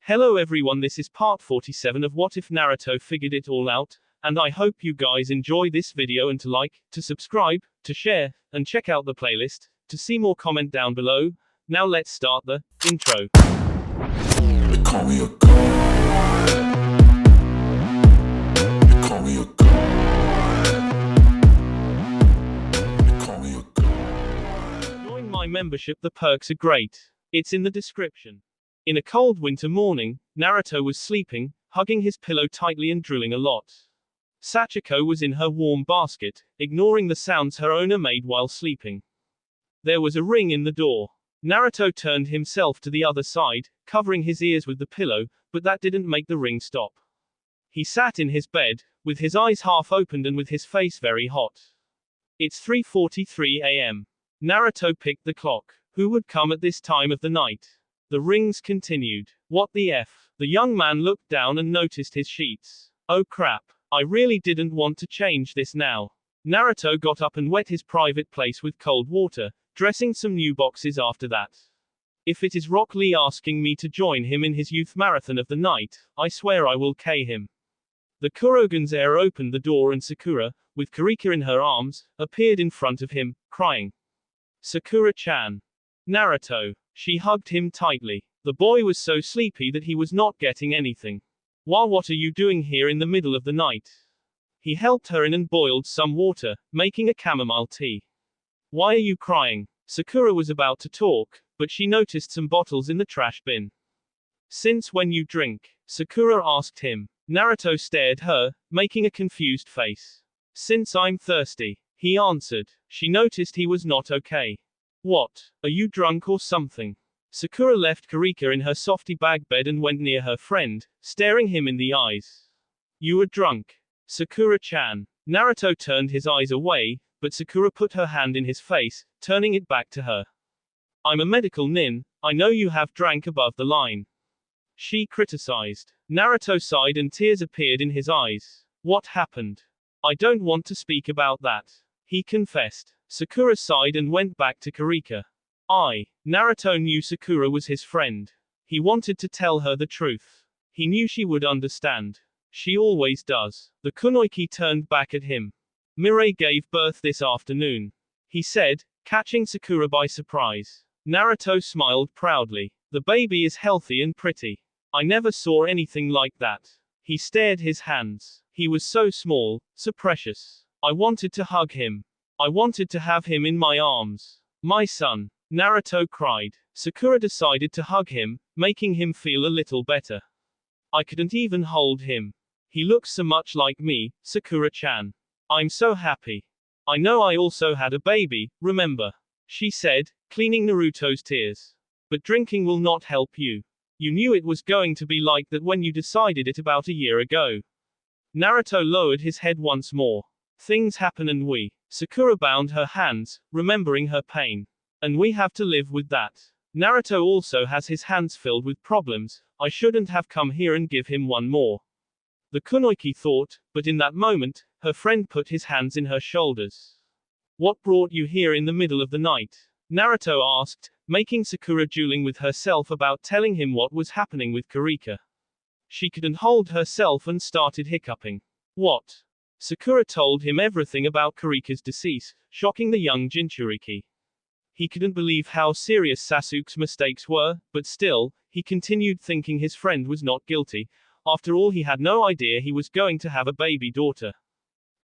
Hello everyone, this is part 47 of What If Naruto Figured It All Out, and I hope you guys enjoy this video and to like, to subscribe, to share, and check out the playlist, to see more comment down below. Now let's start the intro. They call me a god. They call me a god. They call me a god. Join my membership, the perks are great. It's in the description. In a cold winter morning, Naruto was sleeping, hugging his pillow tightly and drooling a lot. Sachiko was in her warm basket, ignoring the sounds her owner made while sleeping. There was a ring in the door. Naruto turned himself to the other side, covering his ears with the pillow, but that didn't make the ring stop. He sat in his bed, with his eyes half opened and with his face very hot. It's 3:43 a.m. Naruto picked the clock. Who would come at this time of the night? The rings continued. What the F? The young man looked down and noticed his sheets. Oh crap. I really didn't want to change this now. Naruto got up and wet his private place with cold water, dressing some new boxes after that. If it is Rock Lee asking me to join him in his youth marathon of the night, I swear I will K him. The Kurogen's heir opened the door and Sakura, with Kurika in her arms, appeared in front of him, crying. Sakura-chan. Naruto. She hugged him tightly. The boy was so sleepy that he was not getting anything. What are you doing here in the middle of the night? He helped her in and boiled some water, making a chamomile tea. Why are you crying? Sakura was about to talk, but she noticed some bottles in the trash bin. Since when you drink? Sakura asked him. Naruto stared her, making a confused face. Since I'm thirsty, he answered. She noticed he was not okay. What? Are you drunk or something? Sakura left Kurika in her softy bag bed and went near her friend, staring him in the eyes. You are drunk. Sakura-chan. Naruto turned his eyes away, but Sakura put her hand in his face, turning it back to her. I'm a medical nin, I know you have drank above the line. She criticized. Naruto sighed and tears appeared in his eyes. What happened? I don't want to speak about that. He confessed. Sakura sighed and went back to Kurika. Naruto knew Sakura was his friend. He wanted to tell her the truth. He knew she would understand. She always does. The kunoichi turned back at him. Mirai gave birth this afternoon. He said, catching Sakura by surprise. Naruto smiled proudly. The baby is healthy and pretty. I never saw anything like that. He stared his hands. He was so small, so precious. I wanted to hug him. I wanted to have him in my arms. My son. Naruto cried. Sakura decided to hug him, making him feel a little better. I couldn't even hold him. He looks so much like me, Sakura-chan. I'm so happy. I know I also had a baby, remember? She said, cleaning Naruto's tears. But drinking will not help you. You knew it was going to be like that when you decided it about a year ago. Naruto lowered his head once more. Things happen and Sakura bound her hands, remembering her pain. And we have to live with that. Naruto also has his hands filled with problems, I shouldn't have come here and give him one more. The kunoichi thought, but in that moment, her friend put his hands in her shoulders. What brought you here in the middle of the night? Naruto asked, making Sakura dueling with herself about telling him what was happening with Kurika. She couldn't hold herself and started hiccuping. What? Sakura told him everything about Kurika's decease, shocking the young Jinchuriki. He couldn't believe how serious Sasuke's mistakes were, but still, he continued thinking his friend was not guilty. After all, he had no idea he was going to have a baby daughter.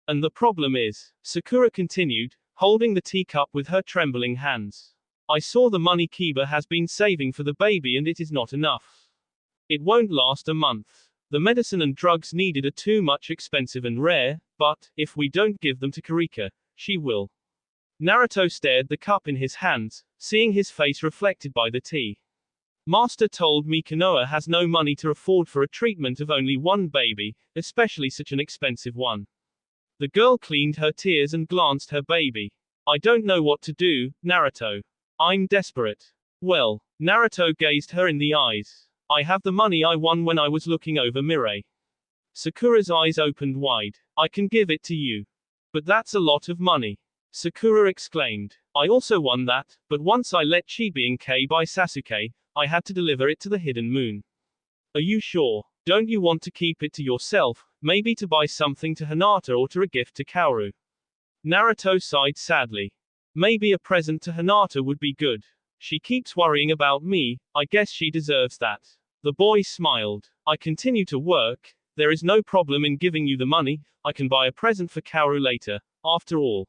And the problem is, Sakura continued, holding the teacup with her trembling hands. I saw the money Kiba has been saving for the baby and it is not enough. It won't last a month. The medicine and drugs needed are too much expensive and rare, but, if we don't give them to Kurika, she will. Naruto stared the cup in his hands, seeing his face reflected by the tea. Master told me Konoha has no money to afford for a treatment of only one baby, especially such an expensive one. The girl cleaned her tears and glanced her baby. I don't know what to do, Naruto. I'm desperate. Well, Naruto gazed her in the eyes. I have the money I won when I was looking over Mirai. Sakura's eyes opened wide. I can give it to you. But that's a lot of money. Sakura exclaimed. I also won that, but once I let Chibi and K by Sasuke, I had to deliver it to the hidden moon. Are you sure? Don't you want to keep it to yourself, maybe to buy something to Hinata or to a gift to Kaoru? Naruto sighed sadly. Maybe a present to Hinata would be good. She keeps worrying about me, I guess she deserves that. The boy smiled. I continue to work, there is no problem in giving you the money, I can buy a present for Kaoru later, after all.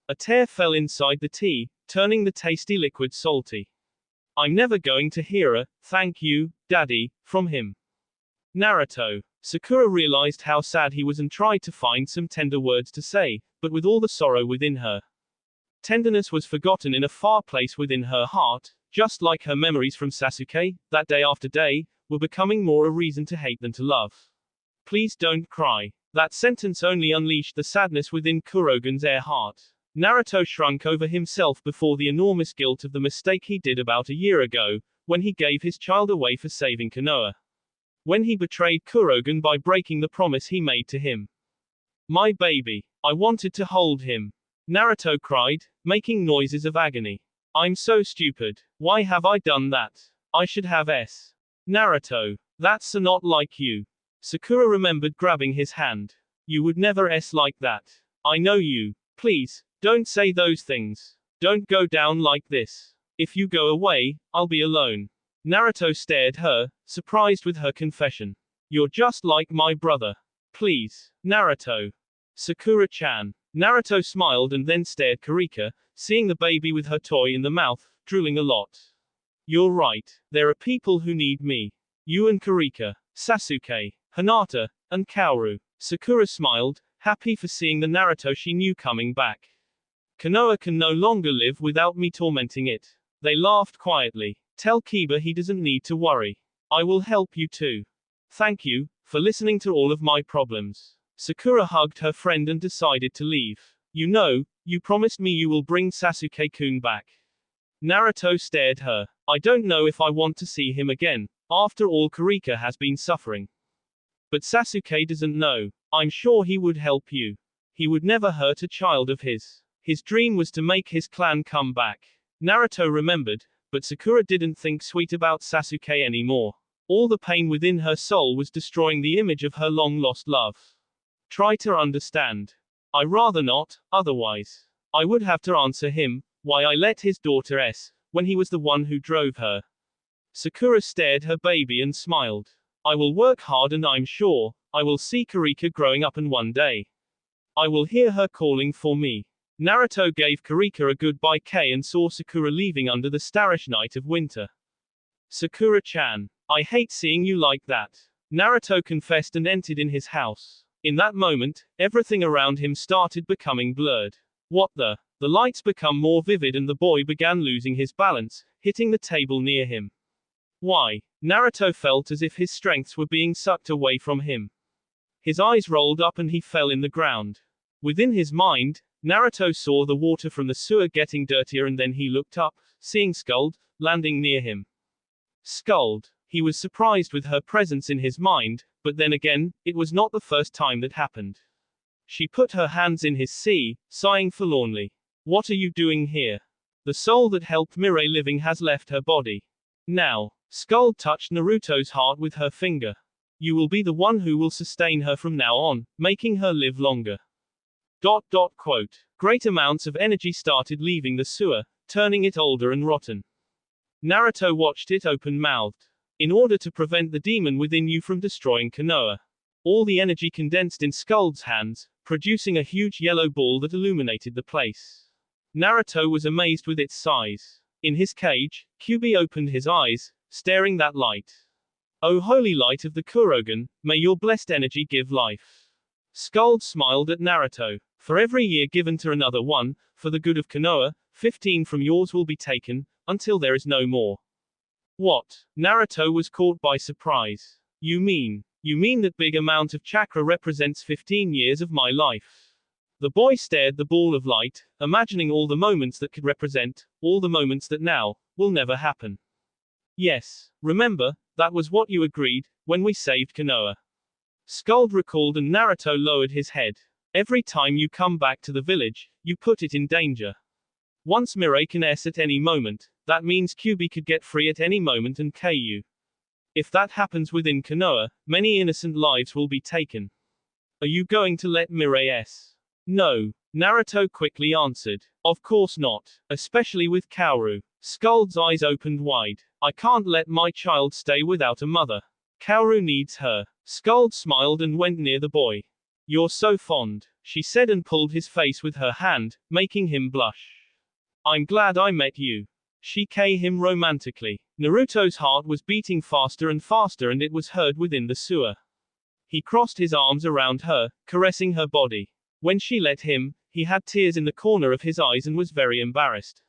A tear fell inside the tea, turning the tasty liquid salty. I'm never going to hear a, thank you, Daddy, from him. Naruto. Sakura realized how sad he was and tried to find some tender words to say, but with all the sorrow within her. Tenderness was forgotten in a far place within her heart, just like her memories from Sasuke, that day after day, were becoming more a reason to hate than to love. Please don't cry. That sentence only unleashed the sadness within Kurogen's heart. Naruto shrunk over himself before the enormous guilt of the mistake he did about a year ago, when he gave his child away for saving Konoha. When he betrayed Kurogen by breaking the promise he made to him. My baby. I wanted to hold him. Naruto cried, making noises of agony. I'm so stupid. Why have I done that? I should have S. Naruto. That's not like you. Sakura remembered grabbing his hand. You would never S like that. I know you. Please, don't say those things. Don't go down like this. If you go away, I'll be alone. Naruto stared her, surprised with her confession. You're just like my brother. Please. Naruto. Sakura-chan. Naruto smiled and then stared Kurika, seeing the baby with her toy in the mouth, drooling a lot. You're right. There are people who need me. You and Kurika, Sasuke, Hinata, and Kaoru. Sakura smiled, happy for seeing the Naruto she knew coming back. Konoha can no longer live without me tormenting it. They laughed quietly. Tell Kiba he doesn't need to worry. I will help you too. Thank you, for listening to all of my problems. Sakura hugged her friend and decided to leave. You know, you promised me you will bring Sasuke-kun back. Naruto stared her. I don't know if I want to see him again. After all, Kurika has been suffering. But Sasuke doesn't know. I'm sure he would help you. He would never hurt a child of his. His dream was to make his clan come back. Naruto remembered, but Sakura didn't think sweet about Sasuke anymore. All the pain within her soul was destroying the image of her long-lost love. Try to understand. I rather not, otherwise. I would have to answer him, why I let his daughter S, when he was the one who drove her. Sakura stared her baby and smiled. I will work hard and I'm sure, I will see Kurika growing up and one day. I will hear her calling for me. Naruto gave Kurika a goodbye and saw Sakura leaving under the starish night of winter. Sakura-chan. I hate seeing you like that. Naruto confessed and entered in his house. In that moment, everything around him started becoming blurred. What the? The lights become more vivid and the boy began losing his balance, hitting the table near him. Why? Naruto felt as if his strengths were being sucked away from him. His eyes rolled up and he fell in the ground. Within his mind, Naruto saw the water from the sewer getting dirtier and then he looked up, seeing Skuld, landing near him. Skuld. He was surprised with her presence in his mind, but then again, it was not the first time that happened. She put her hands in his sea, sighing forlornly. What are you doing here? The soul that helped Mirai living has left her body. Now, Skuld touched Naruto's heart with her finger. You will be the one who will sustain her from now on, making her live longer. Quote. Great amounts of energy started leaving the sewer, turning it older and rotten. Naruto watched it open-mouthed. In order to prevent the demon within you from destroying Konoha. All the energy condensed in Skuld's hands, producing a huge yellow ball that illuminated the place. Naruto was amazed with its size. In his cage, Kyuubi opened his eyes, staring that light. O holy light of the Kurogen, may your blessed energy give life. Skuld smiled at Naruto. For every year given to another one, for the good of Konoha, 15 from yours will be taken, until there is no more. What? Naruto was caught by surprise. You mean that big amount of chakra represents 15 years of my life? The boy stared the ball of light, imagining all the moments that could represent, all the moments that now, will never happen. Yes, remember, that was what you agreed, when we saved Konoha. Skuld recalled and Naruto lowered his head. Every time you come back to the village, you put it in danger. Once Mirai can S at any moment, that means Kyuubi could get free at any moment and KU. If that happens within Konoha, many innocent lives will be taken. Are you going to let Mirai? No. Naruto quickly answered. Of course not. Especially with Kaoru. Skull's eyes opened wide. I can't let my child stay without a mother. Kaoru needs her. Skull smiled and went near the boy. You're so fond, she said and pulled his face with her hand, making him blush. I'm glad I met you. She kissed him romantically. Naruto's heart was beating faster and faster and it was heard within the sewer. He crossed his arms around her, caressing her body. When she let him, he had tears in the corner of his eyes and was very embarrassed.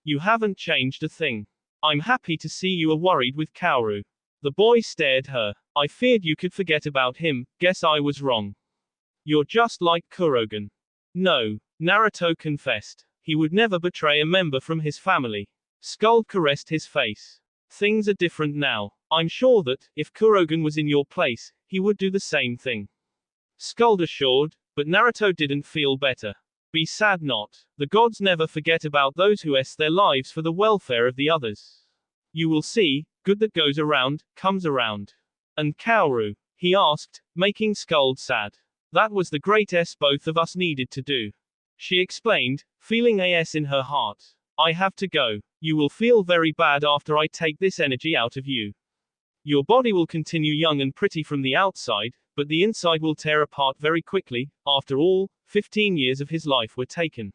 You haven't changed a thing. I'm happy to see you are worried with Kaoru. The boy stared her. I feared you could forget about him, guess I was wrong. You're just like Kurogen. No, Naruto confessed. He would never betray a member from his family. Skull caressed his face. Things are different now. I'm sure that, if Kurogen was in your place, he would do the same thing. Skull assured, but Naruto didn't feel better. Be sad not. The gods never forget about those who risk their lives for the welfare of the others. You will see, good that goes around, comes around. And Kaoru? He asked, making Skull sad. That was the great both of us needed to do. She explained, feeling in her heart. I have to go. You will feel very bad after I take this energy out of you. Your body will continue young and pretty from the outside, but the inside will tear apart very quickly. After all, 15 years of his life were taken.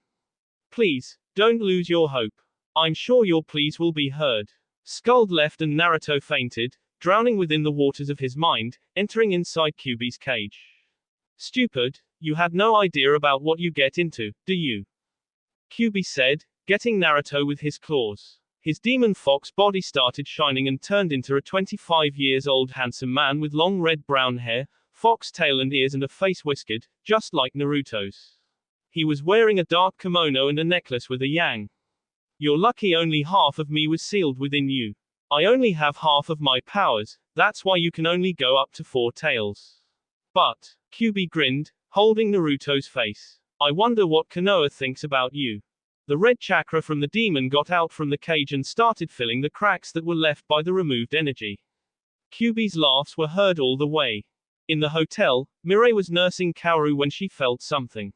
Please, don't lose your hope. I'm sure your pleas will be heard. Skull left and Naruto fainted, drowning within the waters of his mind, entering inside Kyuubi's cage. Stupid, you had no idea about what you get into, do you? Kyuubi said, getting Naruto with his claws. His demon fox body started shining and turned into a 25-years-old handsome man with long red-brown hair, fox tail and ears and a face whiskered, just like Naruto's. He was wearing a dark kimono and a necklace with a yang. You're lucky only half of me was sealed within you. I only have half of my powers, that's why you can only go up to 4 tails. But, Kyuubi grinned, holding Naruto's face. I wonder what Konoha thinks about you. The red chakra from the demon got out from the cage and started filling the cracks that were left by the removed energy. Kyuubi's laughs were heard all the way. In the hotel, Mirai was nursing Kaoru when she felt something.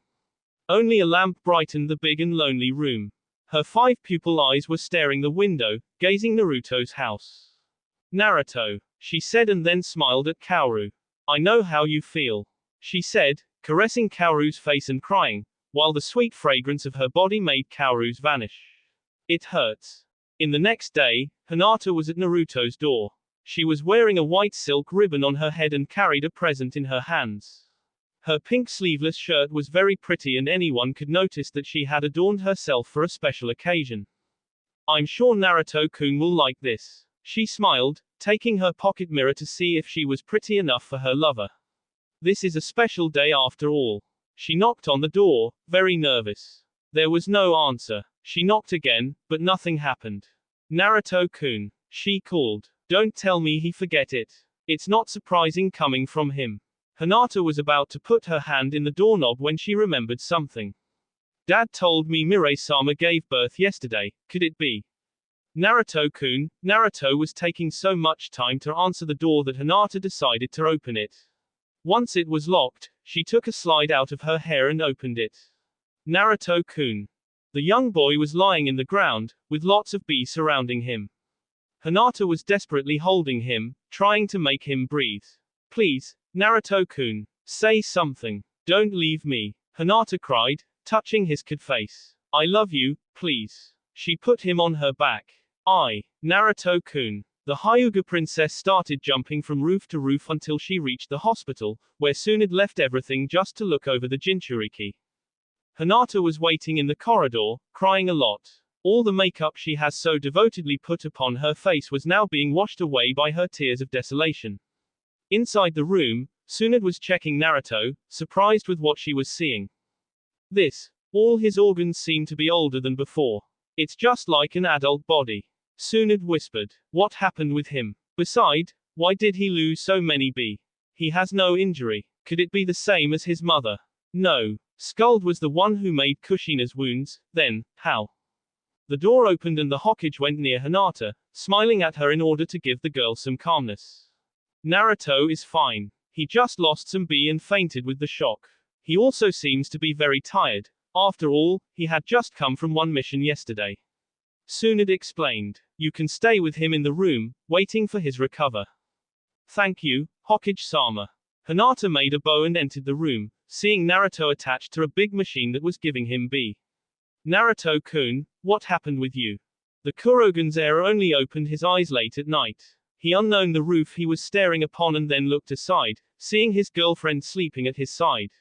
Only a lamp brightened the big and lonely room. Her 5 pupil eyes were staring the window, gazing Naruto's house. Naruto, she said and then smiled at Kaoru. I know how you feel. She said, caressing Kaoru's face and crying, while the sweet fragrance of her body made Kaoru's vanish. It hurts. In the next day, Hinata was at Naruto's door. She was wearing a white silk ribbon on her head and carried a present in her hands. Her pink sleeveless shirt was very pretty and anyone could notice that she had adorned herself for a special occasion. I'm sure Naruto-kun will like this. She smiled, taking her pocket mirror to see if she was pretty enough for her lover. This is a special day after all. She knocked on the door, very nervous. There was no answer. She knocked again, but nothing happened. Naruto-kun, she called. Don't tell me he forget it. It's not surprising coming from him. Hinata was about to put her hand in the doorknob when she remembered something. Dad told me Mirai-sama gave birth yesterday, could it be? Naruto-kun, Naruto was taking so much time to answer the door that Hinata decided to open it. Once it was locked, she took a slide out of her hair and opened it. Naruto-kun. The young boy was lying in the ground, with lots of bees surrounding him. Hinata was desperately holding him, trying to make him breathe. Please, Naruto-kun, say something. Don't leave me. Hinata cried, touching his kid face. I love you, please. She put him on her back. Naruto-kun. The Hyuga princess started jumping from roof to roof until she reached the hospital, where Tsunade left everything just to look over the Jinchuriki. Hinata was waiting in the corridor, crying a lot. All the makeup she has so devotedly put upon her face was now being washed away by her tears of desolation. Inside the room, Tsunade was checking Naruto, surprised with what she was seeing. All his organs seem to be older than before. It's just like an adult body. Tsunade whispered. What happened with him? Besides, why did he lose so many B? He has no injury. Could it be the same as his mother? No. Skull was the one who made Kushina's wounds, then, how? The door opened and the Hokage went near Hinata, smiling at her in order to give the girl some calmness. Naruto is fine. He just lost some B and fainted with the shock. He also seems to be very tired. After all, he had just come from one mission yesterday. Tsunade explained. You can stay with him in the room, waiting for his recover. Thank you, Hokage-sama. Hinata made a bow and entered the room, seeing Naruto attached to a big machine that was giving him B. Naruto-kun, what happened with you? The Kurogen's heir only opened his eyes late at night. He unknown the roof he was staring upon and then looked aside, seeing his girlfriend sleeping at his side.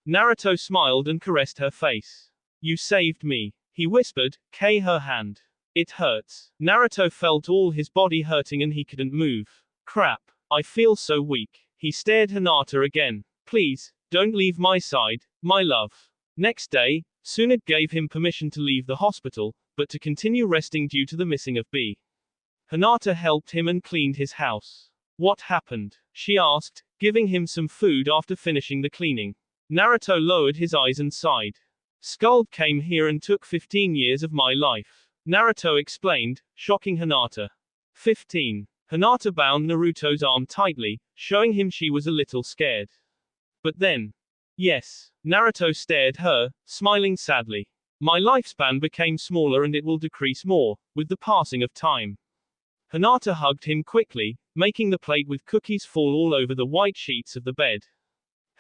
Naruto smiled and caressed her face. You saved me, he whispered, her hand. It hurts. Naruto felt all his body hurting and he couldn't move. Crap, I feel so weak. He stared Hinata again. Please, don't leave my side, my love. Next day, Tsunade gave him permission to leave the hospital, but to continue resting due to the missing of B. Hinata helped him and cleaned his house. What happened? She asked, giving him some food after finishing the cleaning. Naruto lowered his eyes and sighed. Skuld came here and took 15 years of my life. Naruto explained, shocking Hinata. 15. Hinata bound Naruto's arm tightly, showing him she was a little scared. But then. Yes. Naruto stared her, smiling sadly. My lifespan became smaller and it will decrease more, with the passing of time. Hinata hugged him quickly, making the plate with cookies fall all over the white sheets of the bed.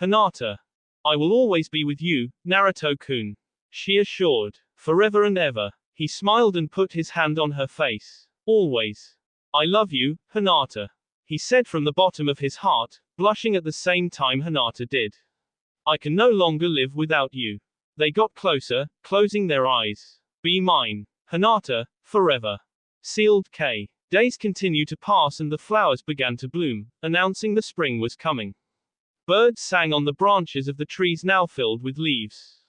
Hinata. I will always be with you, Naruto-kun. She assured. Forever and ever. He smiled and put his hand on her face. Always. I love you, Hinata. He said from the bottom of his heart, blushing at the same time Hinata did. I can no longer live without you. They got closer, closing their eyes. Be mine. Hinata, forever. Sealed K. Days continue to pass and the flowers began to bloom, announcing the spring was coming. Birds sang on the branches of the trees now filled with leaves.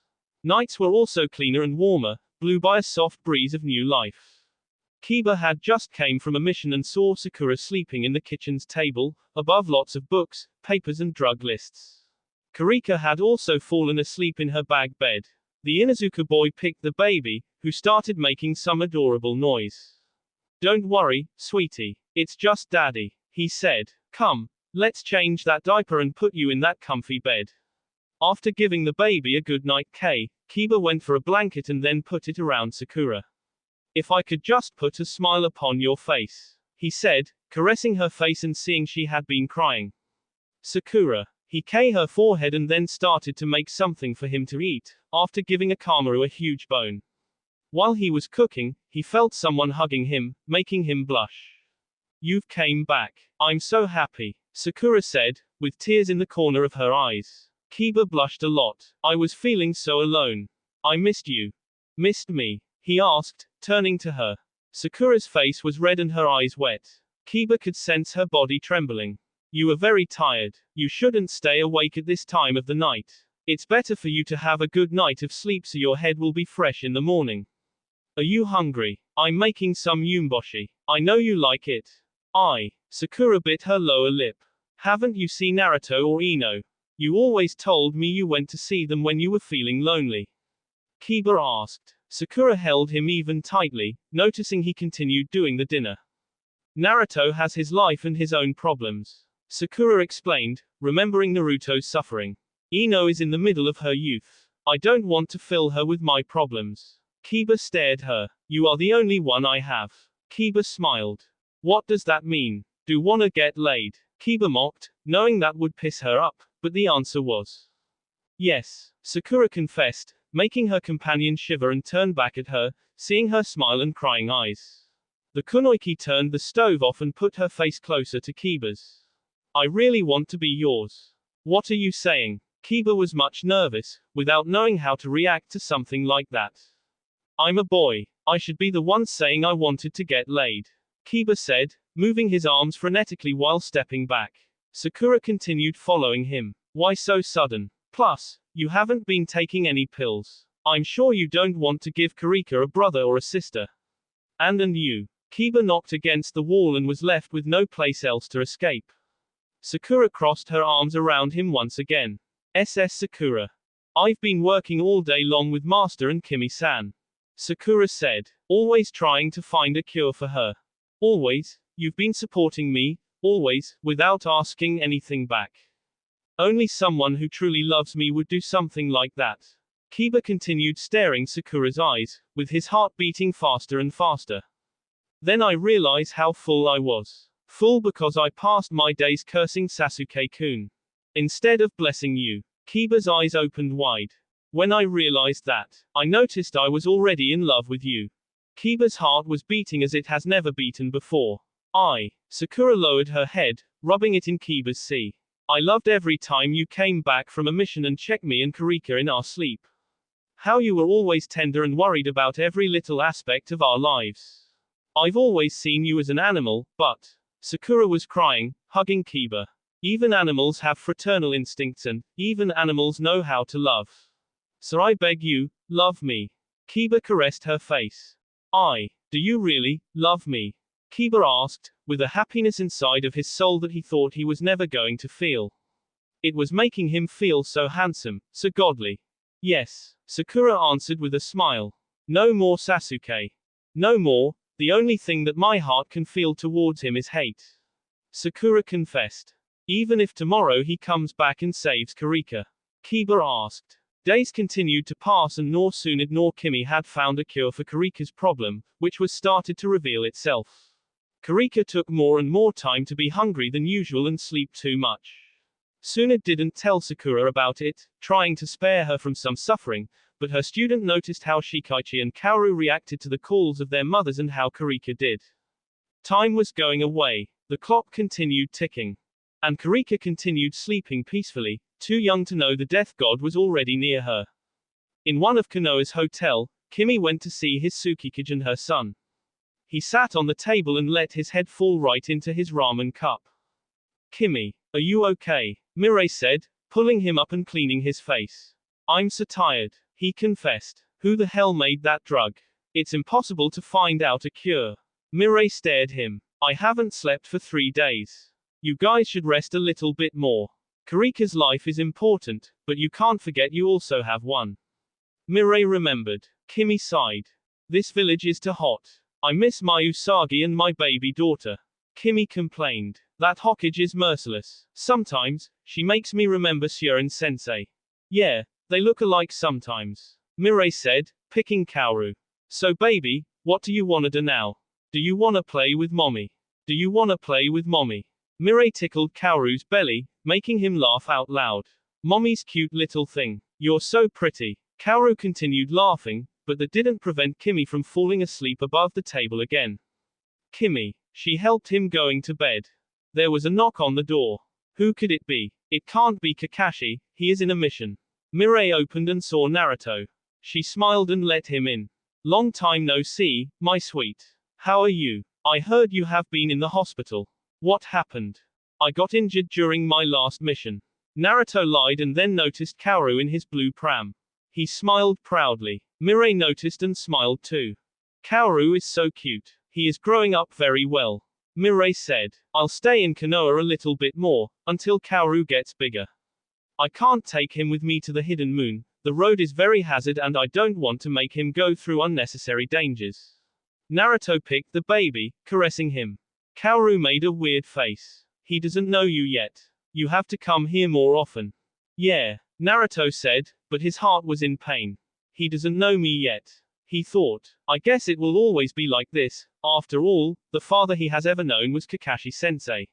Nights were also cleaner and warmer, blew by a soft breeze of new life. Kiba had just came from a mission and saw Sakura sleeping in the kitchen's table, above lots of books, papers and drug lists. Karika had also fallen asleep in her bag bed. The Inuzuka boy picked the baby, who started making some adorable noise. Don't worry, sweetie. It's just daddy, he said. Come, let's change that diaper and put you in that comfy bed. After giving the baby a good night Kiba went for a blanket and then put it around Sakura. If I could just put a smile upon your face, he said, caressing her face and seeing she had been crying. Sakura. He kissed her forehead and then started to make something for him to eat, after giving Akamaru a huge bone. While he was cooking, he felt someone hugging him, making him blush. You've came back. I'm so happy, Sakura said, with tears in the corner of her eyes. Kiba blushed a lot. I was feeling so alone. I missed you. Missed me? He asked, turning to her. Sakura's face was red and her eyes wet. Kiba could sense her body trembling. You are very tired. You shouldn't stay awake at this time of the night. It's better for you to have a good night of sleep so your head will be fresh in the morning. Are you hungry? I'm making some yumboshi. I know you like it. Sakura bit her lower lip. Haven't you seen Naruto or Ino? You always told me you went to see them when you were feeling lonely. Kiba asked. Sakura held him even tightly, noticing he continued doing the dinner. Naruto has his life and his own problems. Sakura explained, remembering Naruto's suffering. Ino is in the middle of her youth. I don't want to fill her with my problems. Kiba stared her. You are the only one I have. Kiba smiled. What does that mean? Do wanna get laid? Kiba mocked, knowing that would piss her up, but the answer was yes. Sakura confessed, making her companion shiver and turn back at her, seeing her smile and crying eyes. The kunoichi turned the stove off and put her face closer to Kiba's. I really want to be yours. What are you saying? Kiba was much nervous, without knowing how to react to something like that. I'm a boy. I should be the one saying I wanted to get laid. Kiba said, moving his arms frenetically while stepping back. Sakura continued following him. Why so sudden? Plus, you haven't been taking any pills. I'm sure you don't want to give Karika a brother or a sister. And you. Kiba knocked against the wall and was left with no place else to escape. Sakura crossed her arms around him once again. SS Sakura. I've been working all day long with Master and Kimi-san. Sakura said, always trying to find a cure for her. Always, you've been supporting me, always, without asking anything back. Only someone who truly loves me would do something like that. Kiba continued staring Sakura's eyes, with his heart beating faster and faster. Then I realized how full I was. Full because I passed my days cursing Sasuke-kun. Instead of blessing you. Kiba's eyes opened wide. When I realized that, I noticed I was already in love with you. Kiba's heart was beating as it has never beaten before. Sakura lowered her head, rubbing it in Kiba's sea. I loved every time you came back from a mission and checked me and Karika in our sleep. How you were always tender and worried about every little aspect of our lives. I've always seen you as an animal, but. Sakura was crying, hugging Kiba. Even animals have fraternal instincts and, even animals know how to love. So I beg you, love me. Kiba caressed her face. Do you really, love me? Kiba asked, with a happiness inside of his soul that he thought he was never going to feel. It was making him feel so handsome, so godly. Yes, Sakura answered with a smile. No more Sasuke. No more, the only thing that my heart can feel towards him is hate. Sakura confessed. Even if tomorrow he comes back and saves Karika. Kiba asked. Days continued to pass and nor Tsunade nor Kimi had found a cure for Karika's problem, which was started to reveal itself. Karika took more and more time to be hungry than usual and sleep too much. Tsunade didn't tell Sakura about it, trying to spare her from some suffering, but her student noticed how Shikaichi and Kaoru reacted to the calls of their mothers and how Karika did. Time was going away. The clock continued ticking. And Karika continued sleeping peacefully, too young to know the death god was already near her. In one of Konoha's hotel, Kimi went to see his Tsukikage and her son. He sat on the table and let his head fall right into his ramen cup. Kimi, are you okay? Mirai said, pulling him up and cleaning his face. I'm so tired, he confessed. Who the hell made that drug? It's impossible to find out a cure. Mirai stared him. I haven't slept for 3 days. You guys should rest a little bit more. Karika's life is important, but you can't forget you also have one. Mirai remembered. Kimi sighed. This village is too hot. I miss my Usagi and my baby daughter. Kimi complained. That Hokage is merciless. Sometimes, she makes me remember Shuren sensei. Yeah, they look alike sometimes. Mirai said, picking Kaoru. So baby, what do you wanna do now? Do you wanna play with mommy? Do you wanna play with mommy? Mirai tickled Kaoru's belly, making him laugh out loud. Mommy's cute little thing. You're so pretty. Kaoru continued laughing, but that didn't prevent Kimi from falling asleep above the table again. Kimi. She helped him going to bed. There was a knock on the door. Who could it be? It can't be Kakashi, he is in a mission. Mirai opened and saw Naruto. She smiled and let him in. Long time no see, my sweet. How are you? I heard you have been in the hospital. What happened? I got injured during my last mission. Naruto lied and then noticed Kaoru in his blue pram. He smiled proudly. Mirai noticed and smiled too. Kaoru is so cute. He is growing up very well. Mirai said. I'll stay in Konoha a little bit more, until Kaoru gets bigger. I can't take him with me to the hidden moon. The road is very hazard and I don't want to make him go through unnecessary dangers. Naruto picked the baby, caressing him. Kaoru made a weird face. He doesn't know you yet. You have to come here more often. Yeah, Naruto said, but his heart was in pain. He doesn't know me yet. He thought, I guess it will always be like this. After all, the father he has ever known was Kakashi sensei.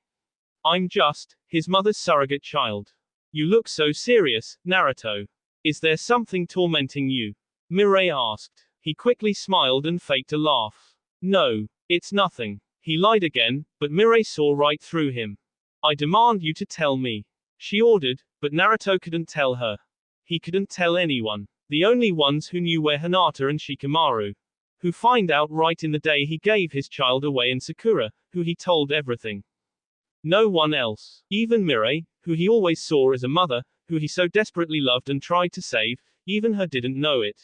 I'm just his mother's surrogate child. You look so serious, Naruto. Is there something tormenting you? Mirai asked. He quickly smiled and faked a laugh. No, it's nothing. He lied again, but Mirai saw right through him. I demand you to tell me. She ordered, but Naruto couldn't tell her. He couldn't tell anyone. The only ones who knew were Hinata and Shikamaru. Who find out right in the day he gave his child away, and Sakura, who he told everything. No one else. Even Mirai, who he always saw as a mother, who he so desperately loved and tried to save, even her didn't know it.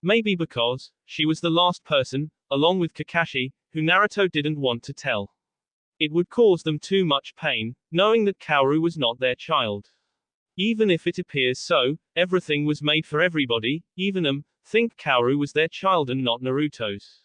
Maybe because she was the last person, along with Kakashi, who Naruto didn't want to tell. It would cause them too much pain, knowing that Kaoru was not their child. Even if it appears so, everything was made for everybody, even think Kaoru was their child and not Naruto's.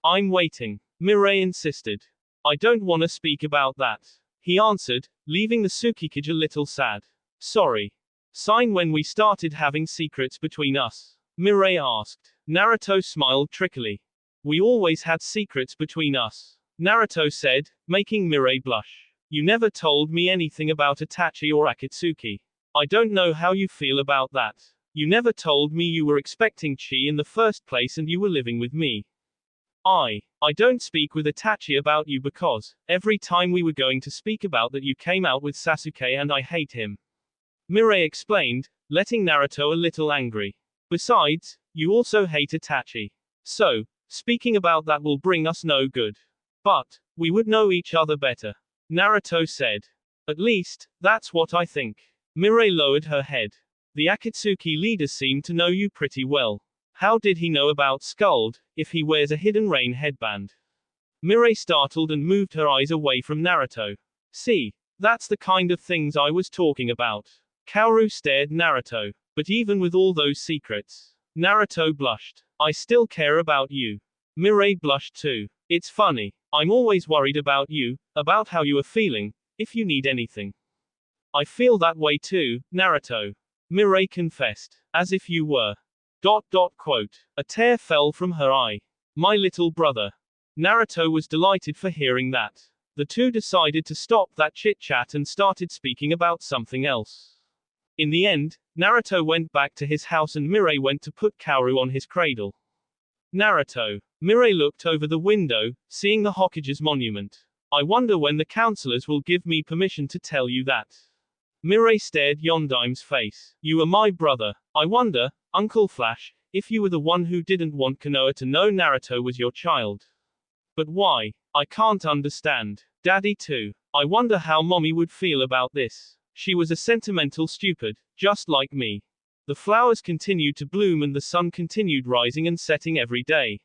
I'm waiting. Mirai insisted. I don't want to speak about that, he answered, leaving the Tsukikage a little sad. Sorry. Sign when we started having secrets between us? Mirai asked. Naruto smiled trickily. We always had secrets between us, Naruto said, making Mirai blush. You never told me anything about Itachi or Akatsuki. I don't know how you feel about that. You never told me you were expecting Chi in the first place and you were living with me. I don't speak with Itachi about you because, every time we were going to speak about that you came out with Sasuke and I hate him. Mirai explained, letting Naruto a little angry. Besides, you also hate Itachi. So, speaking about that will bring us no good. But, we would know each other better, Naruto said. At least, that's what I think. Mirai lowered her head. The Akatsuki leader seemed to know you pretty well. How did he know about Scald, if he wears a hidden rain headband? Mirai startled and moved her eyes away from Naruto. See, that's the kind of things I was talking about. Kaoru stared Naruto. But even with all those secrets, Naruto blushed. I still care about you. Mirai blushed too. It's funny. I'm always worried about you, about how you are feeling, if you need anything. I feel that way too, Naruto. Mirai confessed. As if you were. ... A tear fell from her eye. My little brother. Naruto was delighted for hearing that. The two decided to stop that chit-chat and started speaking about something else. In the end, Naruto went back to his house and Mirai went to put Kaoru on his cradle. Naruto. Mirai looked over the window, seeing the Hokage's monument. I wonder when the counselors will give me permission to tell you that. Mirai stared Yondaim's face. You are my brother. I wonder, Uncle Flash, if you were the one who didn't want Konoha to know Naruto was your child. But why? I can't understand. Daddy too. I wonder how Mommy would feel about this. She was a sentimental stupid, just like me. The flowers continued to bloom and the sun continued rising and setting every day.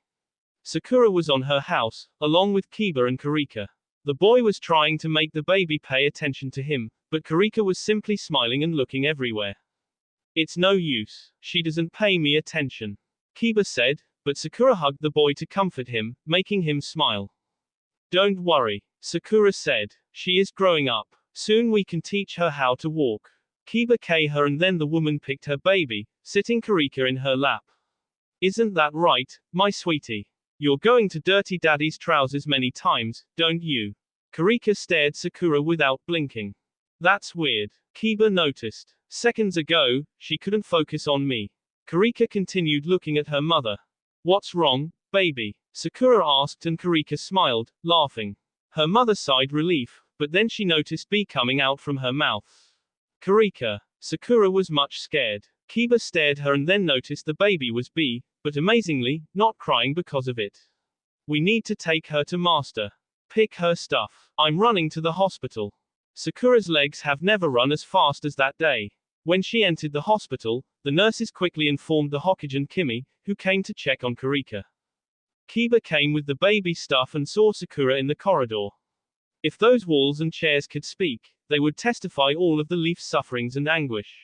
Sakura was on her house, along with Kiba and Kurika. The boy was trying to make the baby pay attention to him, but Kurika was simply smiling and looking everywhere. It's no use. She doesn't pay me attention, Kiba said, but Sakura hugged the boy to comfort him, making him smile. Don't worry, Sakura said. She is growing up. Soon we can teach her how to walk. Kiba kissed her and then the woman picked her baby, sitting Kurika in her lap. Isn't that right, my sweetie? You're going to dirty daddy's trousers many times, don't you? Kurika stared Sakura without blinking. That's weird, Kiba noticed. Seconds ago, she couldn't focus on me. Kurika continued looking at her mother. What's wrong, baby? Sakura asked and Kurika smiled, laughing. Her mother sighed relief, but then she noticed B coming out from her mouth. Kurika. Sakura was much scared. Kiba stared her and then noticed the baby was B, but amazingly, not crying because of it. We need to take her to Master. Pick her stuff. I'm running to the hospital. Sakura's legs have never run as fast as that day. When she entered the hospital, the nurses quickly informed the Hokage and Kimi, who came to check on Kurika. Kiba came with the baby stuff and saw Sakura in the corridor. If those walls and chairs could speak, they would testify all of the Leaf's sufferings and anguish.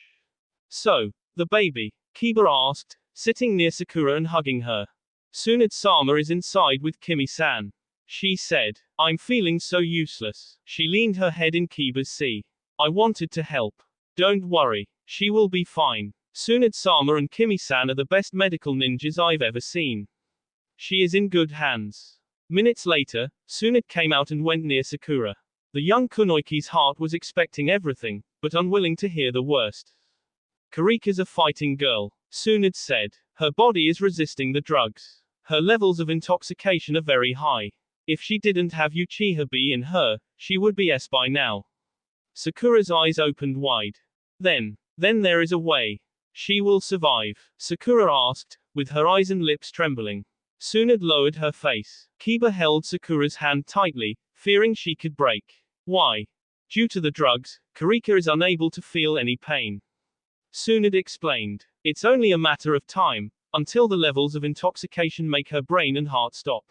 So, the baby? Kiba asked, sitting near Sakura and hugging her. Tsunade-sama is inside with Kimi-san. She said. I'm feeling so useless. She leaned her head in Kiba's sea. I wanted to help. Don't worry. She will be fine. Tsunade-sama and Kimi-san are the best medical ninjas I've ever seen. She is in good hands. Minutes later, Tsunade came out and went near Sakura. The young Kunoichi's heart was expecting everything, but unwilling to hear the worst. Kurika's a fighting girl, Tsunade said. Her body is resisting the drugs. Her levels of intoxication are very high. If she didn't have Uchiha B in her, she would be S by now. Sakura's eyes opened wide. Then there is a way. She will survive, Sakura asked, with her eyes and lips trembling. Tsunade lowered her face. Kiba held Sakura's hand tightly, fearing she could break. Why? Due to the drugs, Kurika is unable to feel any pain. Tsunade explained. It's only a matter of time, until the levels of intoxication make her brain and heart stop.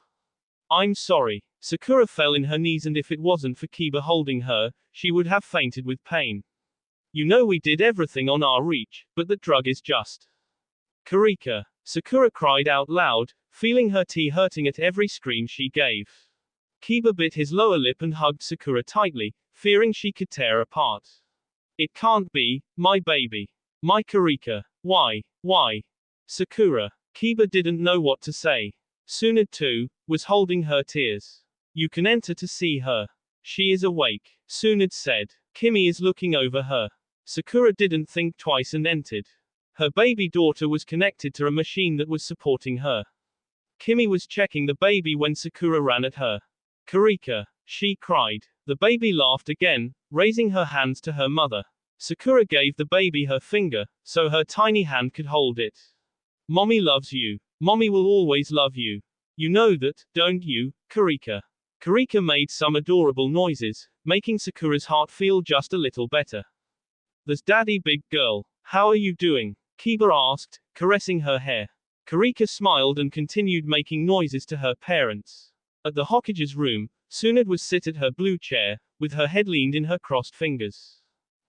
I'm sorry. Sakura fell in her knees and if it wasn't for Kiba holding her, she would have fainted with pain. You know we did everything on our reach, but that drug is just. Kurika. Sakura cried out loud, feeling her tea hurting at every scream she gave. Kiba bit his lower lip and hugged Sakura tightly, fearing she could tear apart. It can't be, my baby. My Kurika. Why? Why? Sakura. Kiba didn't know what to say. Tsunade too was holding her tears. You can enter to see her. She is awake, Tsunade said. Kimi is looking over her. Sakura didn't think twice and entered. Her baby daughter was connected to a machine that was supporting her. Kimi was checking the baby when Sakura ran at her. Kurika, she cried. The baby laughed again, raising her hands to her mother. Sakura gave the baby her finger, so her tiny hand could hold it. Mommy loves you. Mommy will always love you. You know that, don't you, Kurika? Kurika made some adorable noises, making Sakura's heart feel just a little better. There's Daddy, big girl. How are you doing? Kiba asked, caressing her hair. Kurika smiled and continued making noises to her parents. At the Hokage's room, Tsunade was sit at her blue chair, with her head leaned in her crossed fingers.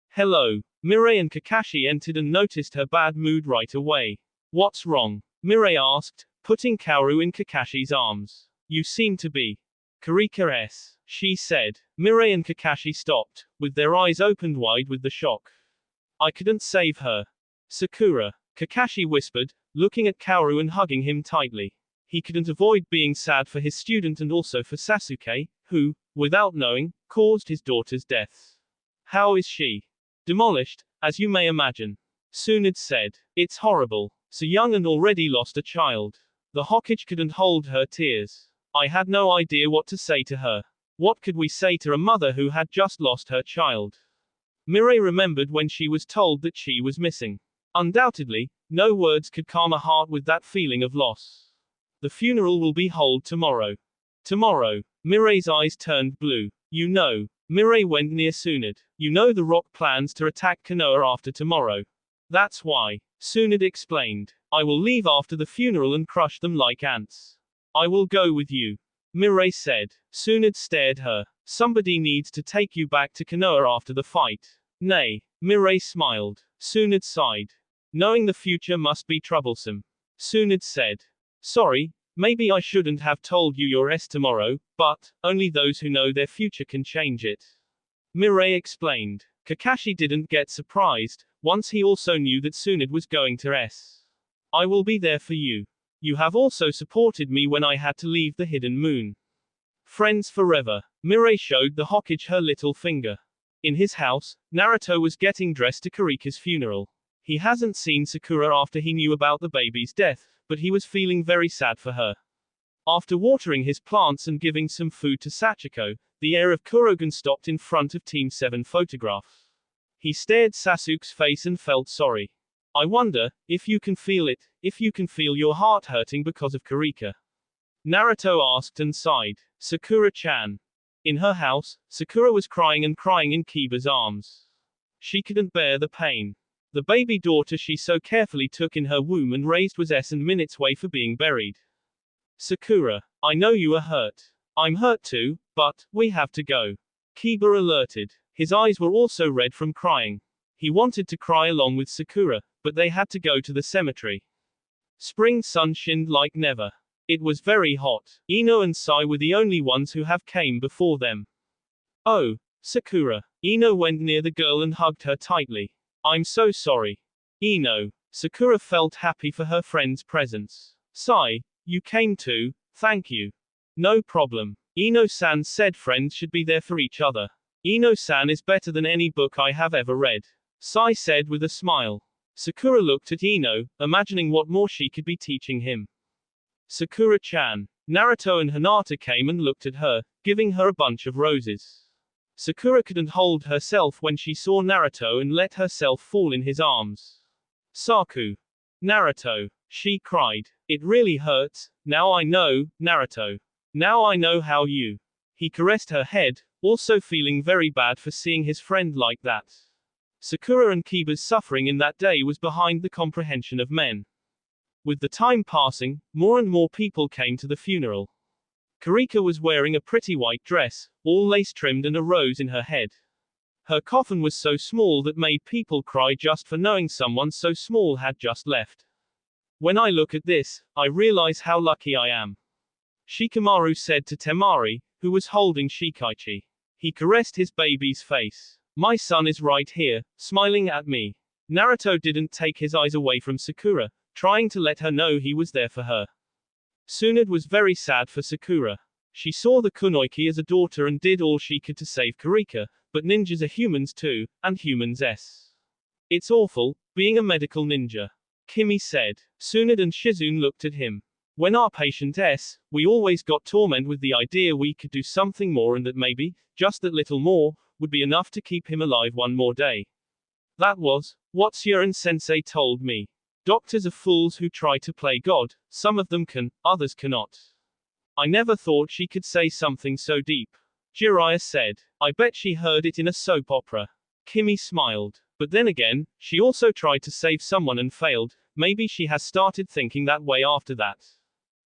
Hello. Mirai and Kakashi entered and noticed her bad mood right away. What's wrong? Mirai asked, putting Kaoru in Kakashi's arms. You seem to be. Kurika-s, she said. Mirai and Kakashi stopped, with their eyes opened wide with the shock. I couldn't save her. Sakura. Kakashi whispered, looking at Kaoru and hugging him tightly. He couldn't avoid being sad for his student and also for Sasuke, who, without knowing, caused his daughter's death. How is she? Demolished, as you may imagine. Tsunade said. It's horrible. So young and already lost a child. The Hokage couldn't hold her tears. I had no idea what to say to her. What could we say to a mother who had just lost her child? Mirai remembered when she was told that she was missing. Undoubtedly, no words could calm a heart with that feeling of loss. The funeral will be held tomorrow. Tomorrow. Mirai's eyes turned blue. You know. Mirai went near Tsunade. You know the Rock plans to attack Konoha after tomorrow. That's why. Tsunade explained. I will leave after the funeral and crush them like ants. I will go with you. Mirai said. Tsunade stared her. Somebody needs to take you back to Konoha after the fight. Nay. Mirai smiled. Tsunade sighed. Knowing the future must be troublesome. Tsunade said. Sorry, maybe I shouldn't have told you your tomorrow, but only those who know their future can change it. Mirai explained. Kakashi didn't get surprised, once he also knew that Tsunade was going to I will be there for you. You have also supported me when I had to leave the Hidden Moon. Friends forever. Mirai showed the Hokage her little finger. In his house, Naruto was getting dressed to Kurika's funeral. He hasn't seen Sakura after he knew about the baby's death, but he was feeling very sad for her. After watering his plants and giving some food to Sachiko, the heir of Kurogen stopped in front of Team 7 photograph. He stared Sasuke's face and felt sorry. I wonder, if you can feel it, if you can feel your heart hurting because of Kurika. Naruto asked and sighed. Sakura-chan. In her house, Sakura was crying and crying in Kiba's arms. She couldn't bear the pain. The baby daughter she so carefully took in her womb and raised was minutes away for being buried. Sakura, I know you are hurt. I'm hurt too, but we have to go. Kiba alerted. His eyes were also red from crying. He wanted to cry along with Sakura, but they had to go to the cemetery. Spring sun shined like never. It was very hot. Ino and Sai were the only ones who have came before them. Oh, Sakura. Ino went near the girl and hugged her tightly. I'm so sorry. Ino. Sakura felt happy for her friend's presence. Sai, you came too, thank you. No problem. Ino-san said friends should be there for each other. Ino-san is better than any book I have ever read. Sai said with a smile. Sakura looked at Ino, imagining what more she could be teaching him. Sakura-chan. Naruto and Hinata came and looked at her, giving her a bunch of roses. Sakura couldn't hold herself when she saw Naruto and let herself fall in his arms. Saku. Naruto. She cried. It really hurts. Now I know, Naruto. Now I know how you. He caressed her head, also feeling very bad for seeing his friend like that. Sakura and Kiba's suffering in that day was behind the comprehension of men. With the time passing, more and more people came to the funeral. Kurika was wearing a pretty white dress, all lace trimmed and a rose in her head. Her coffin was so small that made people cry just for knowing someone so small had just left. When I look at this, I realize how lucky I am. Shikamaru said to Temari, who was holding Shikaichi. He caressed his baby's face. My son is right here, smiling at me. Naruto didn't take his eyes away from Sakura, trying to let her know he was there for her. Tsunade was very sad for Sakura. She saw the Kunoichi as a daughter and did all she could to save Kurika, but ninjas are humans too, and humans s. It's awful, being a medical ninja. Kimi said. Tsunade and Shizune looked at him. When our patient s, we always got torment with the idea we could do something more and that maybe, just that little more, would be enough to keep him alive one more day. That was what Surin sensei told me. Doctors are fools who try to play God, some of them can, others cannot. I never thought she could say something so deep. Jiraiya said. I bet she heard it in a soap opera. Kimi smiled. But then again, she also tried to save someone and failed, maybe she has started thinking that way after that.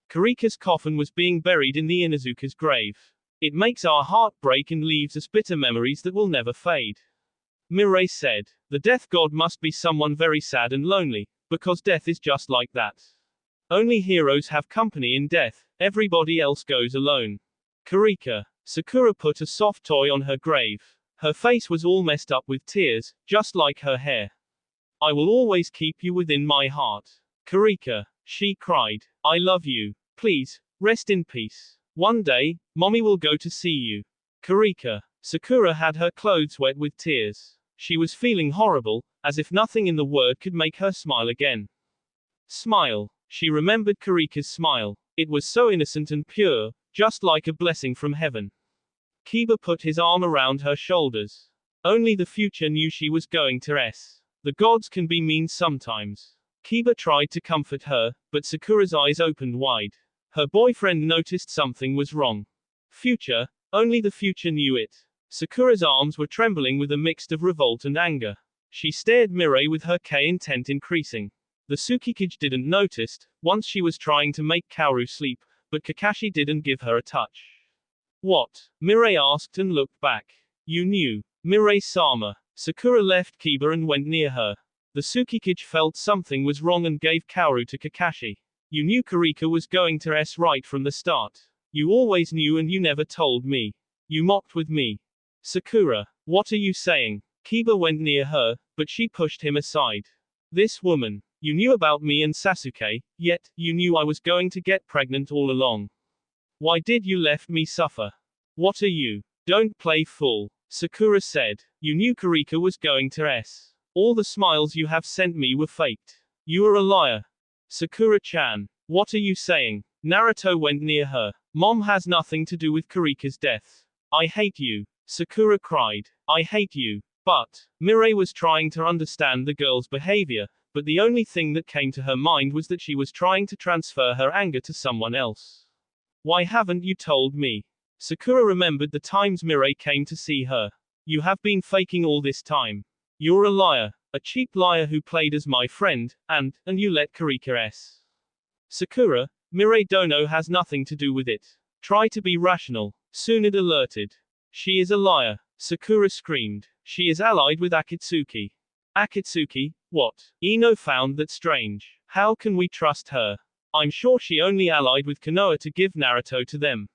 Kurika's coffin was being buried in the Inuzuka's grave. It makes our heart break and leaves us bitter memories that will never fade. Mirai said. The death god must be someone very sad and lonely, because death is just like that. Only heroes have company in death, everybody else goes alone. Kurika. Sakura put a soft toy on her grave. Her face was all messed up with tears, just like her hair. I will always keep you within my heart. Kurika. She cried. I love you. Please, rest in peace. One day, mommy will go to see you. Kurika. Sakura had her clothes wet with tears. She was feeling horrible, as if nothing in the world could make her smile again. Smile. She remembered Kurika's smile. It was so innocent and pure, just like a blessing from heaven. Kiba put his arm around her shoulders. Only the future knew she was going to s. The gods can be mean sometimes. Kiba tried to comfort her, but Sakura's eyes opened wide. Her boyfriend noticed something was wrong. Future, only the future knew it. Sakura's arms were trembling with a mix of revolt and anger. She stared Mirai with her K intent increasing. The Tsukikage didn't notice, once she was trying to make Kaoru sleep, but Kakashi didn't give her a touch. What? Mirai asked and looked back. You knew. Mirai-sama. Sakura left Kiba and went near her. The Tsukikage felt something was wrong and gave Kaoru to Kakashi. You knew Kurika was going to s right from the start. You always knew and you never told me. You mocked with me. Sakura. What are you saying? Kiba went near her, but she pushed him aside. This woman. You knew about me and Sasuke, yet, you knew I was going to get pregnant all along. Why did you left me suffer? What are you? Don't play fool. Sakura said. You knew Kurika was going to s. All the smiles you have sent me were faked. You are a liar. Sakura-chan. What are you saying? Naruto went near her. Mom has nothing to do with Kurika's death. I hate you. Sakura cried. I hate you. But, Mirai was trying to understand the girl's behavior, but the only thing that came to her mind was that she was trying to transfer her anger to someone else. Why haven't you told me? Sakura remembered the times Mirai came to see her. You have been faking all this time. You're a liar. A cheap liar who played as my friend, and you let Kurika s. Sakura, Mirai Dono has nothing to do with it. Try to be rational. Tsunade alerted. She is a liar. Sakura screamed. She is allied with Akatsuki. Akatsuki? What? Ino found that strange. How can we trust her? I'm sure she only allied with Konoha to give Naruto to them.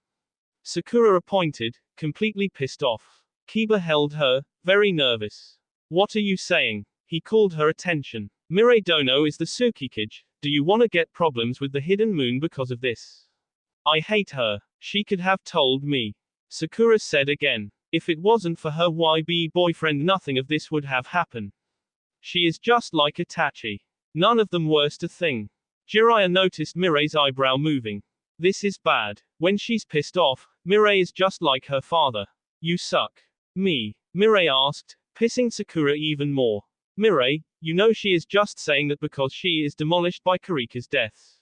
Sakura appointed, completely pissed off. Kiba held her, very nervous. What are you saying? He called her attention. Mirai Dono is the Tsukikage. Do you wanna get problems with the hidden moon because of this? I hate her. She could have told me. Sakura said again. If it wasn't for her YB boyfriend nothing of this would have happened. She is just like Itachi. None of them worst a thing. Jiraiya noticed Mirai's eyebrow moving. This is bad. When she's pissed off, Mirai is just like her father. You suck. Me? Mirai asked, pissing Sakura even more. Mirai, you know she is just saying that because she is demolished by Kurika's death.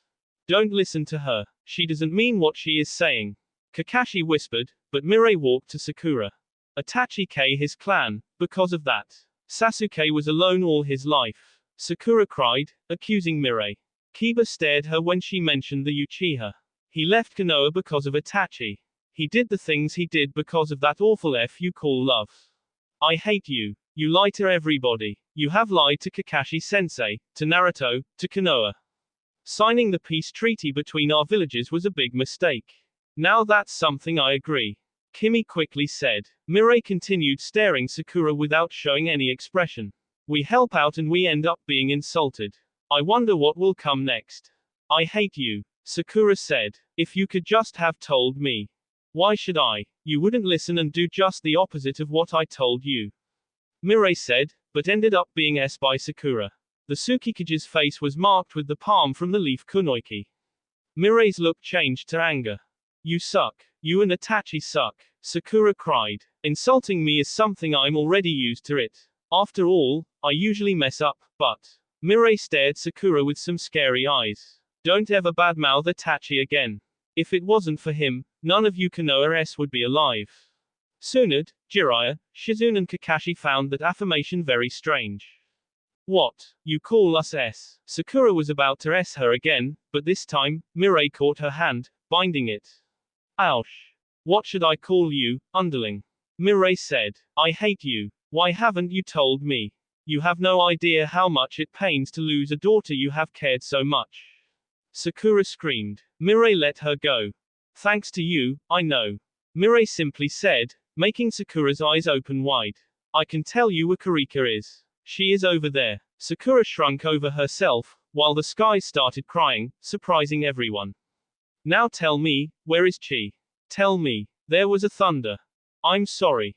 Don't listen to her. She doesn't mean what she is saying. Kakashi whispered, but Mirai walked to Sakura. Itachi K his clan, because of that. Sasuke was alone all his life. Sakura cried, accusing Mirai. Kiba stared her when she mentioned the Uchiha. He left Konoha because of Itachi. He did the things he did because of that awful F you call love. I hate you. You lie to everybody. You have lied to Kakashi-sensei, to Naruto, to Konoha. Signing the peace treaty between our villages was a big mistake. Now that's something I agree. Kimi quickly said. Mirai continued staring Sakura without showing any expression. We help out and we end up being insulted. I wonder what will come next. I hate you, Sakura said. If you could just have told me. Why should I? You wouldn't listen and do just the opposite of what I told you. Mirai said, but ended up being S by Sakura. The Tsukikage's face was marked with the palm from the leaf kunoiki. Mirai's look changed to anger. You suck. You and Itachi suck, Sakura cried. Insulting me is something I'm already used to it. After all, I usually mess up, but. Mirai stared Sakura with some scary eyes. Don't ever badmouth Itachi again. If it wasn't for him, none of you Konoha would be alive. Tsunade, Jiraiya, Shizune and Kakashi found that affirmation very strange. What? You call us S? Sakura was about to S her again, but this time, Mirai caught her hand, binding it. Ouch. What should I call you, underling? Mirai said. I hate you. Why haven't you told me? You have no idea how much it pains to lose a daughter you have cared so much. Sakura screamed. Mirai let her go. Thanks to you, I know. Mirai simply said, making Sakura's eyes open wide. I can tell you where Kurika is. She is over there. Sakura shrunk over herself, while the skies started crying, surprising everyone. Now tell me, where is Chi? Tell me. There was a thunder. I'm sorry.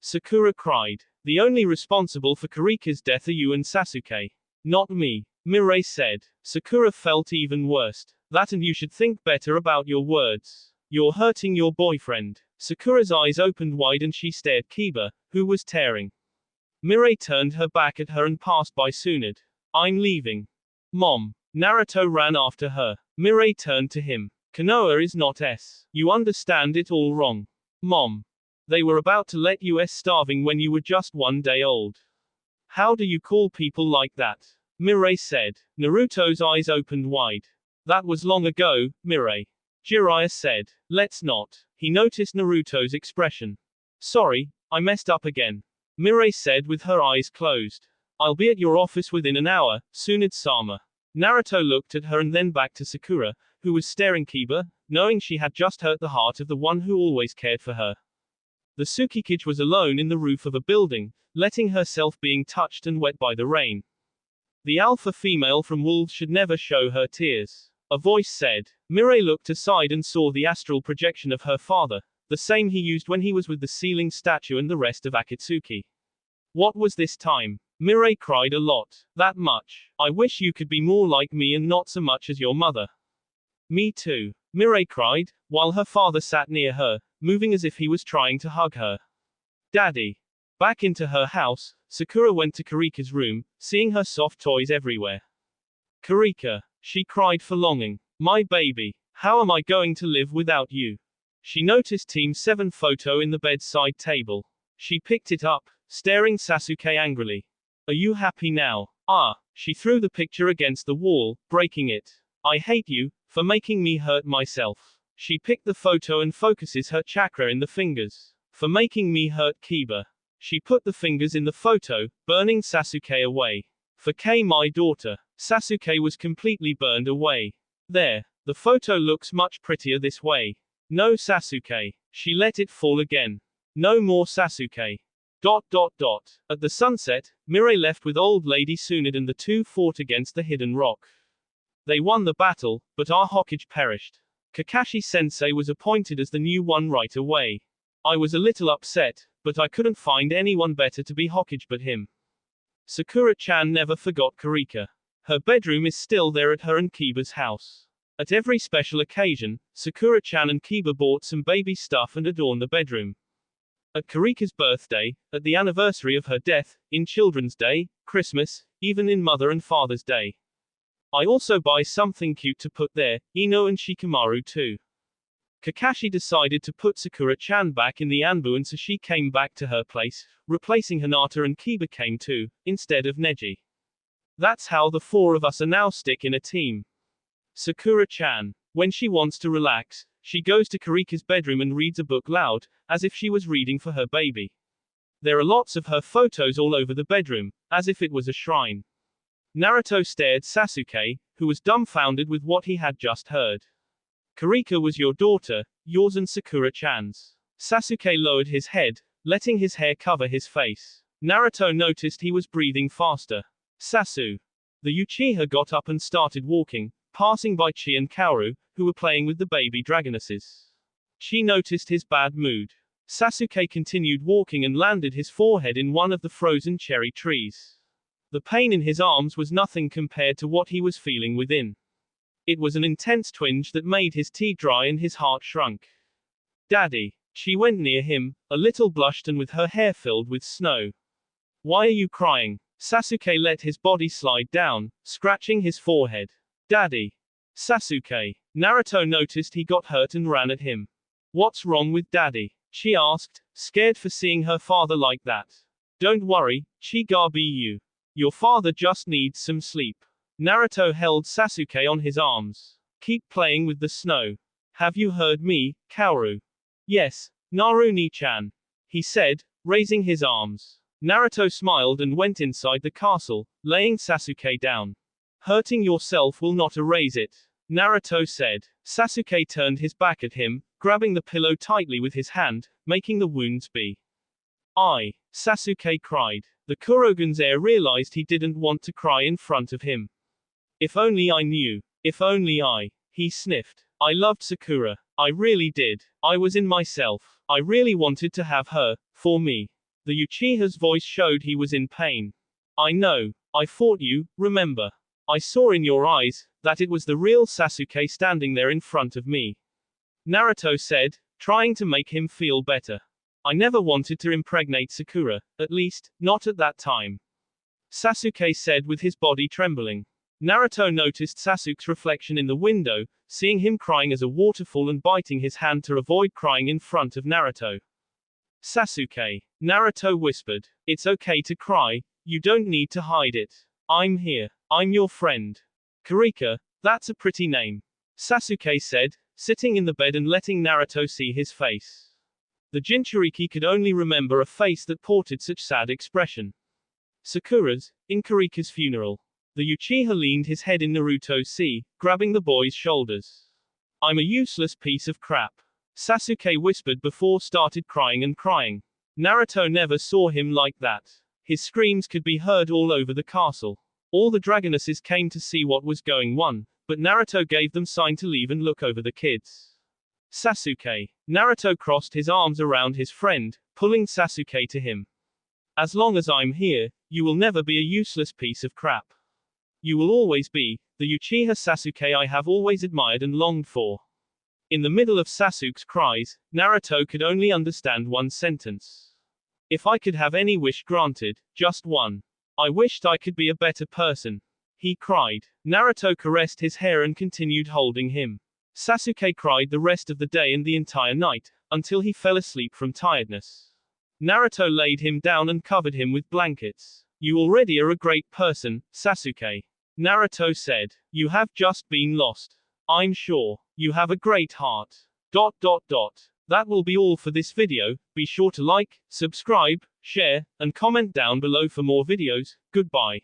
Sakura cried. The only responsible for Kurika's death are you and Sasuke. Not me. Mirai said. Sakura felt even worse. That and you should think better about your words. You're hurting your boyfriend. Sakura's eyes opened wide and she stared Kiba, who was tearing. Mirai turned her back at her and passed by Tsunade. I'm leaving. Mom. Naruto ran after her. Mirai turned to him. Konoha is not S. You understand it all wrong. Mom. They were about to let you S starving when you were just 1 day old. How do you call people like that? Mirai said. Naruto's eyes opened wide. That was long ago, Mirai. Jiraiya said. Let's not. He noticed Naruto's expression. Sorry, I messed up again. Mirai said with her eyes closed. I'll be at your office within an hour, Tsunade-sama. Naruto looked at her and then back to Sakura, who was staring Kiba, knowing she had just hurt the heart of the one who always cared for her. The Tsukikage was alone in the roof of a building, letting herself being touched and wet by the rain. The alpha female from Wolves should never show her tears. A voice said. Mirai looked aside and saw the astral projection of her father, the same he used when he was with the ceiling statue and the rest of Akatsuki. What was this time? Mirai cried a lot. That much. I wish you could be more like me and not so much as your mother. Me too. Mirai cried, while her father sat near her, moving as if he was trying to hug her. Daddy. Back into her house, Sakura went to Kurika's room, seeing her soft toys everywhere. Kurika. She cried for longing. My baby. How am I going to live without you? She noticed Team 7 photo in the bedside table. She picked it up, staring Sasuke angrily. Are you happy now? She threw the picture against the wall, breaking it. I hate you, for making me hurt myself. She picked the photo and focuses her chakra in the fingers. For making me hurt Kiba. She put the fingers in the photo, burning Sasuke away. For K my daughter. Sasuke was completely burned away. There. The photo looks much prettier this way. No Sasuke. She let it fall again. No more Sasuke. ... At the sunset, Mirai left with old lady Tsunade and the two fought against the hidden rock. They won the battle, but our Hokage perished. Kakashi-sensei was appointed as the new one right away. I was a little upset, but I couldn't find anyone better to be Hokage but him. Sakura-chan never forgot Kurika. Her bedroom is still there at her and Kiba's house. At every special occasion, Sakura-chan and Kiba bought some baby stuff and adorned the bedroom. At Kurika's birthday, at the anniversary of her death, in Children's Day, Christmas, even in Mother and Father's Day. I also buy something cute to put there, Ino and Shikamaru too. Kakashi decided to put Sakura-chan back in the Anbu and so she came back to her place, replacing Hinata and Kiba came too, instead of Neji. That's how the four of us are now stick in a team. Sakura-chan. When she wants to relax, she goes to Kurika's bedroom and reads a book loud, as if she was reading for her baby. There are lots of her photos all over the bedroom, as if it was a shrine. Naruto stared Sasuke, who was dumbfounded with what he had just heard. Kurika was your daughter, yours and Sakura-chan's. Sasuke lowered his head, letting his hair cover his face. Naruto noticed he was breathing faster. Sasu. The Uchiha got up and started walking, passing by Chi and Kaoru, who were playing with the baby dragonesses. Chi noticed his bad mood. Sasuke continued walking and landed his forehead in one of the frozen cherry trees. The pain in his arms was nothing compared to what he was feeling within. It was an intense twinge that made his tea dry and his heart shrunk. Daddy. She went near him, a little blushed and with her hair filled with snow. Why are you crying? Sasuke let his body slide down, scratching his forehead. Daddy. Sasuke. Naruto noticed he got hurt and ran at him. What's wrong with Daddy? She asked, scared for seeing her father like that. Don't worry, Chigabi. Your father just needs some sleep. Naruto held Sasuke on his arms. Keep playing with the snow. Have you heard me, Kaoru? Yes, Naruni-chan. He said, raising his arms. Naruto smiled and went inside the castle, laying Sasuke down. Hurting yourself will not erase it, Naruto said. Sasuke turned his back at him, grabbing the pillow tightly with his hand, making the wounds be. Sasuke cried. The Kurogen's heir realized he didn't want to cry in front of him. If only I knew. If only he sniffed. I loved Sakura. I really did. I was in myself. I really wanted to have her, for me. The Uchiha's voice showed he was in pain. I know. I fought you, remember? I saw in your eyes that it was the real Sasuke standing there in front of me. Naruto said, trying to make him feel better. I never wanted to impregnate Sakura, at least, not at that time. Sasuke said with his body trembling. Naruto noticed Sasuke's reflection in the window, seeing him crying as a waterfall and biting his hand to avoid crying in front of Naruto. Sasuke. Naruto whispered. It's okay to cry, you don't need to hide it. I'm here. I'm your friend. Kurika, that's a pretty name. Sasuke said, sitting in the bed and letting Naruto see his face. The Jinchuriki could only remember a face that ported such sad expression. Sakura's, in Kurika's funeral. The Uchiha leaned his head in Naruto's sea, grabbing the boy's shoulders. I'm a useless piece of crap. Sasuke whispered before started crying and crying. Naruto never saw him like that. His screams could be heard all over the castle. All the dragonesses came to see what was going on, but Naruto gave them sign to leave and look over the kids. Sasuke. Naruto crossed his arms around his friend, pulling Sasuke to him. As long as I'm here, you will never be a useless piece of crap. You will always be the Uchiha Sasuke I have always admired and longed for. In the middle of Sasuke's cries, Naruto could only understand one sentence. If I could have any wish granted, just one. I wished I could be a better person. He cried. Naruto caressed his hair and continued holding him. Sasuke cried the rest of the day and the entire night, until he fell asleep from tiredness. Naruto laid him down and covered him with blankets. You already are a great person, Sasuke. Naruto said. You have just been lost. I'm sure. You have a great heart. ... That will be all for this video. Be sure to like, subscribe, share, and comment down below for more videos. Goodbye.